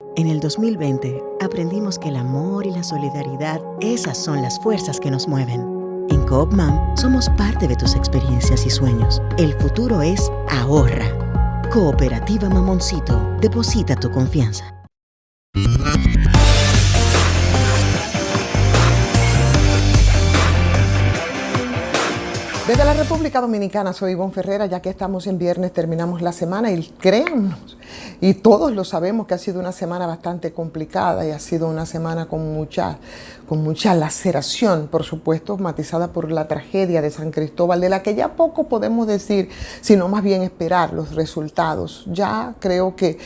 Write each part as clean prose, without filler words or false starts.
En el 2020 aprendimos que el amor y la solidaridad, esas son las fuerzas que nos mueven. En Coopmam somos parte de tus experiencias y sueños. El futuro es ahorra. Cooperativa Mamoncito, deposita tu confianza. Desde la República Dominicana soy Ivonne Ferrera, ya que estamos en viernes, terminamos la semana y créannos, y todos lo sabemos que ha sido una semana bastante complicada y ha sido una semana con mucha laceración, por supuesto, matizada por la tragedia de San Cristóbal, de la que ya poco podemos decir, sino más bien esperar los resultados. Ya creo que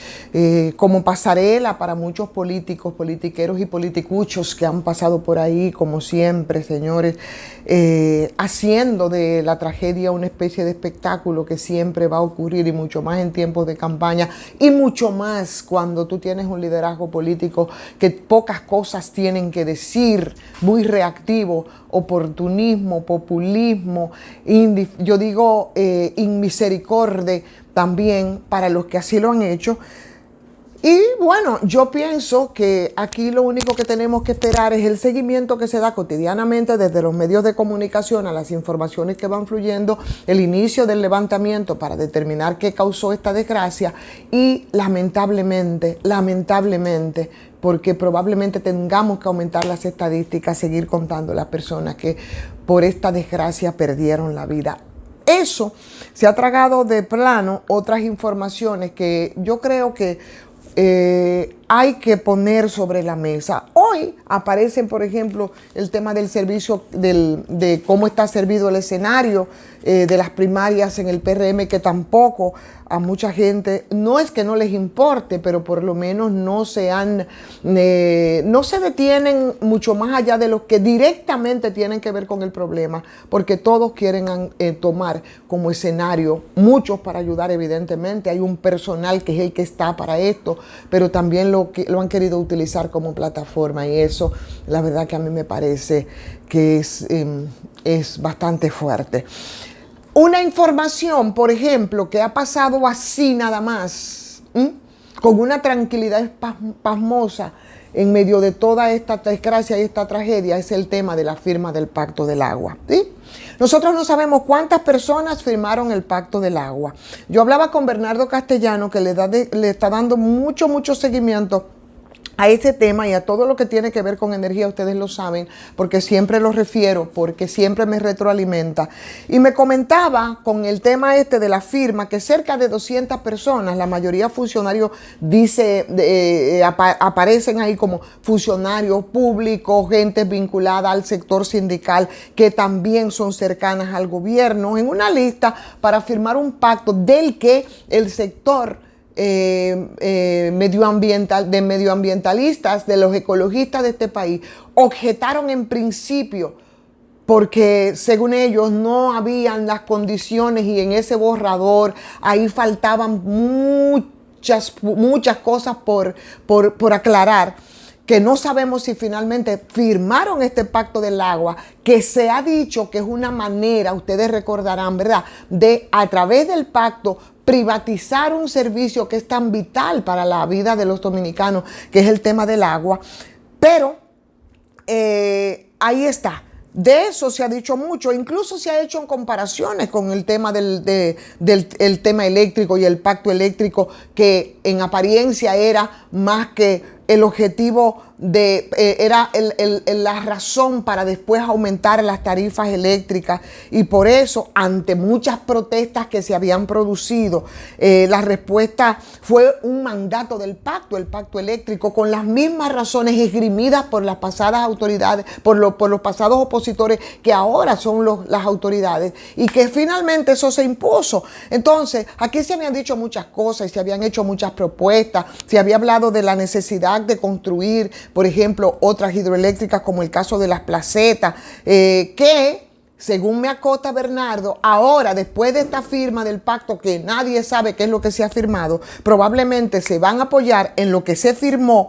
como pasarela para muchos políticos, politiqueros y politicuchos que han pasado por ahí, como siempre, señores, haciendo de la tragedia una especie de espectáculo que siempre va a ocurrir, y mucho más en tiempos de campaña, y mucho más cuando tú tienes un liderazgo político que pocas cosas tienen que decir, muy reactivo, oportunismo, populismo, yo digo inmisericordia también para los que así lo han hecho. Y bueno, yo pienso que aquí lo único que tenemos que esperar es el seguimiento que se da cotidianamente desde los medios de comunicación a las informaciones que van fluyendo, el inicio del levantamiento para determinar qué causó esta desgracia y lamentablemente, porque probablemente tengamos que aumentar las estadísticas, seguir contando las personas que por esta desgracia perdieron la vida. Eso se ha tragado de plano otras informaciones que yo creo que hay que poner sobre la mesa. Hoy aparecen, por ejemplo, el tema del servicio, de cómo está servido el escenario de las primarias en el PRM, que tampoco a mucha gente, no es que no les importe, pero por lo menos no se detienen mucho más allá de los que directamente tienen que ver con el problema, porque todos quieren tomar como escenario, muchos para ayudar evidentemente, hay un personal que es el que está para esto, pero también lo han querido utilizar como plataforma, y eso la verdad que a mí me parece que es bastante fuerte. Una información, por ejemplo, que ha pasado así nada más, con una tranquilidad pasmosa en medio de toda esta desgracia y esta tragedia, es el tema de la firma del Pacto del Agua, ¿sí? Nosotros no sabemos cuántas personas firmaron el Pacto del Agua. Yo hablaba con Bernardo Castellano, que le está dando mucho seguimiento a ese tema y a todo lo que tiene que ver con energía. Ustedes lo saben, porque siempre lo refiero, porque siempre me retroalimenta. Y me comentaba con el tema de la firma que cerca de 200 personas, la mayoría funcionarios, aparecen ahí como funcionarios públicos, gente vinculada al sector sindical, que también son cercanas al gobierno, en una lista para firmar un pacto del que el sector medioambientalistas, de los ecologistas de este país, objetaron en principio porque según ellos no habían las condiciones, y en ese borrador ahí faltaban muchas cosas por aclarar, que no sabemos si finalmente firmaron este Pacto del Agua, que se ha dicho que es una manera, ustedes recordarán, ¿verdad?, de a través del pacto privatizar un servicio que es tan vital para la vida de los dominicanos, que es el tema del agua. Pero ahí está. De eso se ha dicho mucho, incluso se ha hecho en comparaciones con el tema del tema eléctrico y el pacto eléctrico, que en apariencia era más que el objetivo era la razón para después aumentar las tarifas eléctricas, y por eso, ante muchas protestas que se habían producido, la respuesta fue un mandato del pacto, el pacto eléctrico, con las mismas razones esgrimidas por las pasadas autoridades, por los pasados opositores que ahora son las autoridades, y que finalmente eso se impuso. Entonces, aquí se habían dicho muchas cosas y se habían hecho muchas propuestas, se había hablado de la necesidad de construir, por ejemplo, otras hidroeléctricas, como el caso de las Placetas, que, según me acota Bernardo, ahora, después de esta firma del pacto, que nadie sabe qué es lo que se ha firmado, probablemente se van a apoyar en lo que se firmó,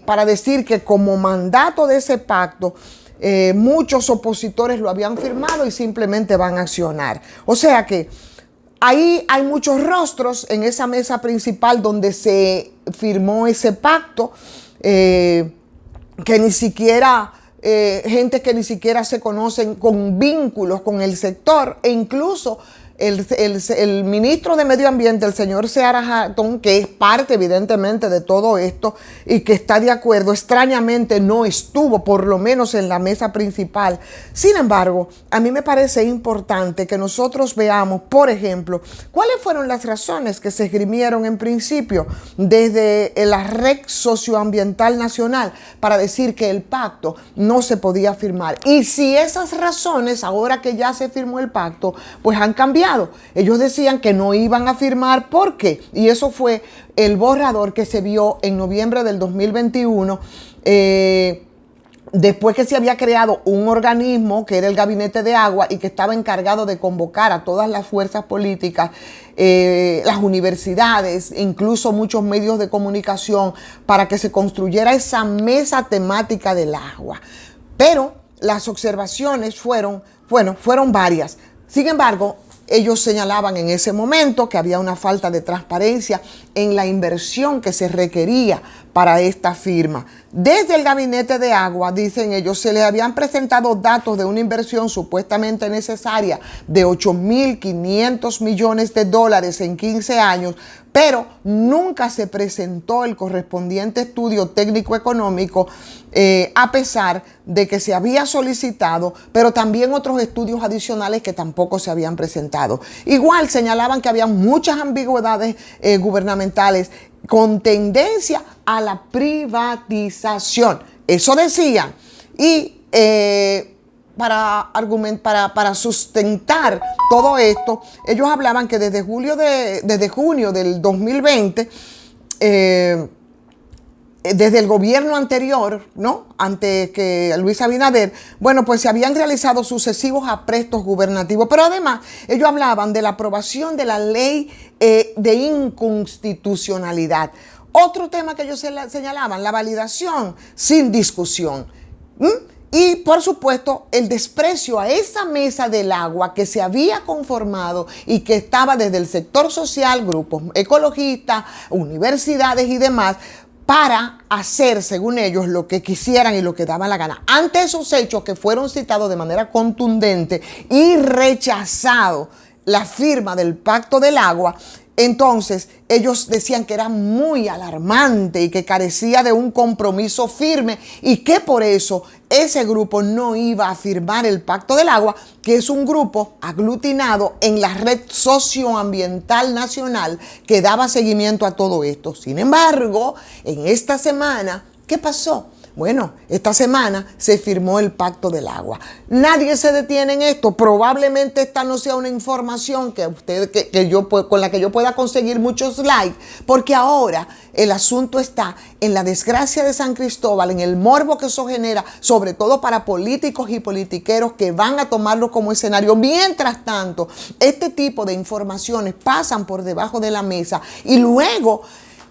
para decir que como mandato de ese pacto, muchos opositores lo habían firmado y simplemente van a accionar. O sea que ahí hay muchos rostros en esa mesa principal donde se firmó ese pacto, que ni siquiera, gente que ni siquiera se conocen con vínculos con el sector, e incluso el ministro de Medio Ambiente, el señor Seara Hatton, que es parte evidentemente de todo esto y que está de acuerdo, extrañamente no estuvo, por lo menos en la mesa principal. Sin embargo, a mí me parece importante que nosotros veamos, por ejemplo, cuáles fueron las razones que se esgrimieron en principio desde la Red Socioambiental Nacional para decir que el pacto no se podía firmar. Y si esas razones, ahora que ya se firmó el pacto, pues han cambiado. Ellos decían que no iban a firmar. ¿Por qué? Y eso fue el borrador que se vio en noviembre del 2021, después que se había creado un organismo que era el Gabinete de Agua y que estaba encargado de convocar a todas las fuerzas políticas, las universidades, incluso muchos medios de comunicación, para que se construyera esa mesa temática del agua. Pero las observaciones fueron varias. Sin embargo, ellos señalaban en ese momento que había una falta de transparencia en la inversión que se requería para esta firma. Desde el Gabinete de Agua, dicen ellos, se les habían presentado datos de una inversión supuestamente necesaria de 8.500 millones de dólares en 15 años, pero nunca se presentó el correspondiente estudio técnico-económico, a pesar de que se había solicitado, pero también otros estudios adicionales que tampoco se habían presentado. Igual señalaban que había muchas ambigüedades gubernamentales con tendencia a la privatización. Eso decían. Y para sustentar todo esto, ellos hablaban que desde junio del 2020, desde el gobierno anterior, ¿no?, antes que Luis Abinader, bueno, pues se habían realizado sucesivos aprestos gubernativos, pero además ellos hablaban de la aprobación de la ley de inconstitucionalidad. Otro tema que ellos señalaban, la validación sin discusión. Y, por supuesto, el desprecio a esa mesa del agua que se había conformado y que estaba desde el sector social, grupos ecologistas, universidades y demás, para hacer, según ellos, lo que quisieran y lo que daban la gana. Ante esos hechos que fueron citados de manera contundente y rechazado la firma del Pacto del Agua, entonces ellos decían que era muy alarmante y que carecía de un compromiso firme y que por eso ese grupo no iba a firmar el Pacto del Agua, que es un grupo aglutinado en la Red Socioambiental Nacional que daba seguimiento a todo esto. Sin embargo, en esta semana, ¿qué pasó? Bueno, esta semana se firmó el Pacto del Agua. Nadie se detiene en esto. Probablemente esta no sea una información con la que yo pueda conseguir muchos likes, porque ahora el asunto está en la desgracia de San Cristóbal, en el morbo que eso genera, sobre todo para políticos y politiqueros que van a tomarlo como escenario. Mientras tanto, este tipo de informaciones pasan por debajo de la mesa y luego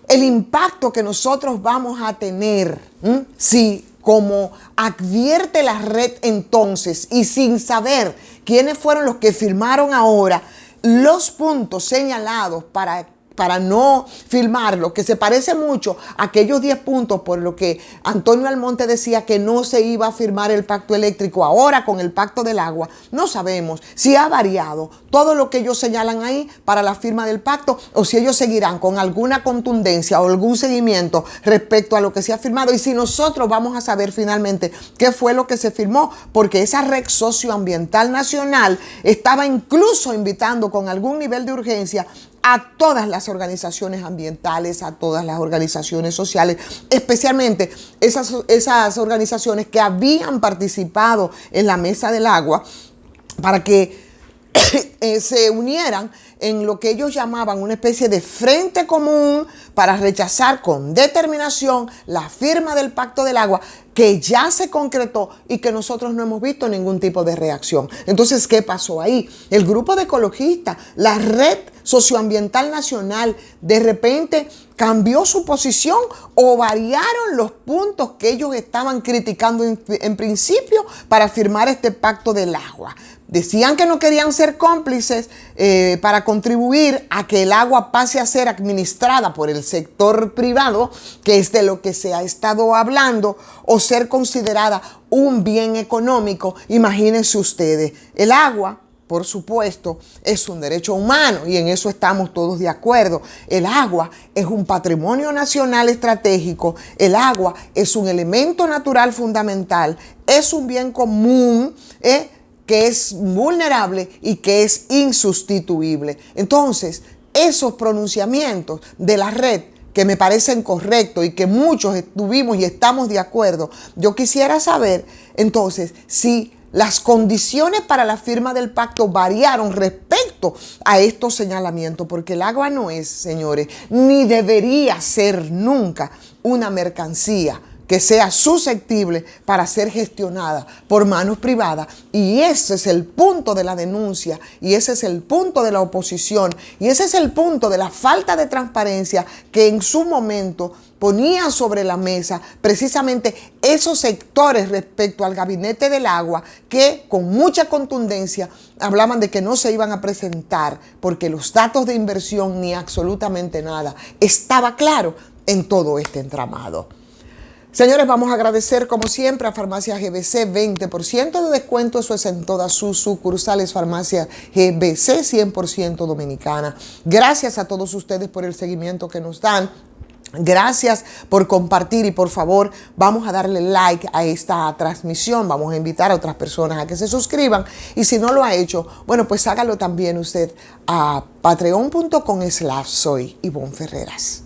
el impacto que nosotros vamos a tener, si como advierte la red entonces y sin saber quiénes fueron los que firmaron ahora los puntos señalados para no firmarlo, que se parece mucho a aquellos 10 puntos por lo que Antonio Almonte decía que no se iba a firmar el pacto eléctrico. Ahora con el Pacto del Agua no sabemos si ha variado todo lo que ellos señalan ahí para la firma del pacto o si ellos seguirán con alguna contundencia o algún seguimiento respecto a lo que se ha firmado, y si nosotros vamos a saber finalmente qué fue lo que se firmó, porque esa Red Socioambiental Nacional estaba incluso invitando con algún nivel de urgencia a todas las organizaciones ambientales, a todas las organizaciones sociales, especialmente esas organizaciones que habían participado en la Mesa del Agua, para que se unieran en lo que ellos llamaban una especie de frente común para rechazar con determinación la firma del Pacto del Agua, que ya se concretó y que nosotros no hemos visto ningún tipo de reacción. Entonces, ¿qué pasó ahí? El grupo de ecologistas, la Red Socioambiental Nacional, de repente cambió su posición o variaron los puntos que ellos estaban criticando en principio para firmar este Pacto del Agua. decían que no querían ser cómplices para contribuir a que el agua pase a ser administrada por el sector privado, que es de lo que se ha estado hablando, o ser considerada un bien económico. Imagínense ustedes, el agua, por supuesto, es un derecho humano y en eso estamos todos de acuerdo. El agua es un patrimonio nacional estratégico, el agua es un elemento natural fundamental, es un bien común, que es vulnerable y que es insustituible. Entonces, esos pronunciamientos de la red que me parecen correctos y que muchos estuvimos y estamos de acuerdo, yo quisiera saber entonces si las condiciones para la firma del pacto variaron respecto a estos señalamientos, porque el agua no es, señores, ni debería ser nunca una mercancía que sea susceptible para ser gestionada por manos privadas. Y ese es el punto de la denuncia, y ese es el punto de la oposición, y ese es el punto de la falta de transparencia que en su momento ponía sobre la mesa precisamente esos sectores respecto al gabinete del agua que con mucha contundencia hablaban de que no se iban a presentar porque los datos de inversión ni absolutamente nada estaba claro en todo este entramado. Señores, vamos a agradecer como siempre a Farmacia GBC, 20% de descuento, eso es en todas sus sucursales. Farmacia GBC, 100% dominicana. Gracias a todos ustedes por el seguimiento que nos dan. Gracias por compartir y por favor vamos a darle like a esta transmisión, vamos a invitar a otras personas a que se suscriban y si no lo ha hecho, bueno, pues hágalo también usted a patreon.com/soy Ivonne Ferreras.